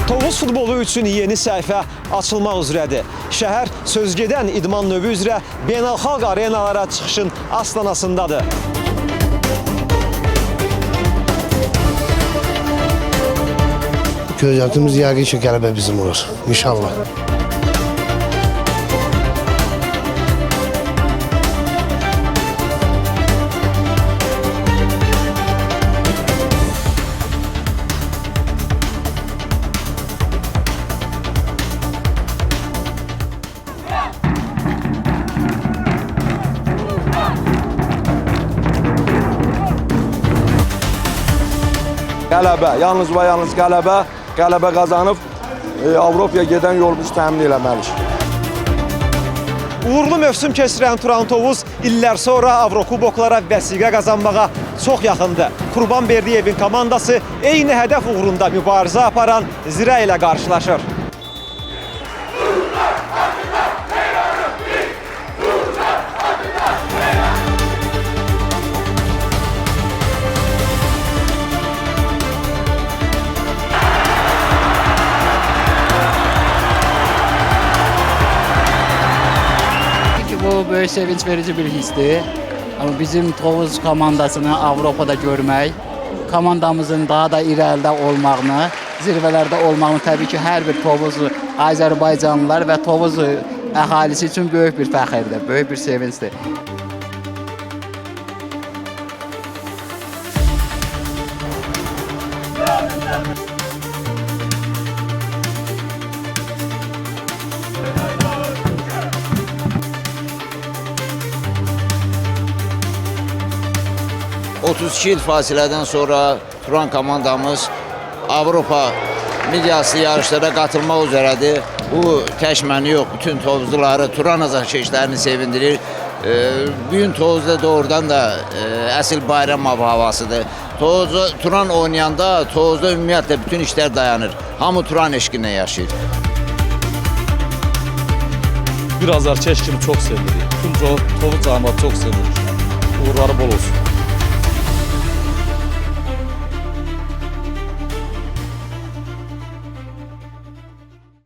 Tovuz futbolu üçün yeni səhifə açılmaq üzrədir. Şəhər sözgedən idman növü üzrə beynəlxalq arenalara çıxışın astanasındadır. Gözlentimiz yəqin ki, qələbə bizim olur. İnşallah. Qələbə, yalnız və yalnız qələbə qazanıb Avropaya gedən yolumuzu təmin eləməliyik. Uğurlu mövsüm keçirən Turan Tovuz illər sonra Avrokuboklara vəsiqə qazanmağa çox yaxındır. Qurbanberdiyevin komandası eyni hədəf uğrunda mübarizə aparan Zirə ilə qarşılaşır. Bu böyük sevinç verici bir histir. Ama bizim Tovuz komandasını Avropada görmək, komandamızın daha da irəlidə olmağını, zirvələrdə olmağını təbii ki, hər bir Tovuz Azərbaycanlılar və Tovuz əhalisi üçün böyük bir fəxirdir, böyük bir sevincdir. ...32 il fasilədən sonra Turan komandamız Avropa miqyaslı yarışlara qatılmaq üzrədir. Bu tək məni yox, bütün Tovuzluları, Turan azarkeşlərini sevindirir. Bugün Tovuzda doğrudan da əsl bayram havasıdır. Turan oynayanda Tovuzda ümumiyyətlə bütün işlər dayanır. Hamı Turan eşqinə yaşayır. Bir azarkeş kimi çox sevilir. Tüm Tovuz cəmiyyəti çox sevilir. Uğurları bol olsun.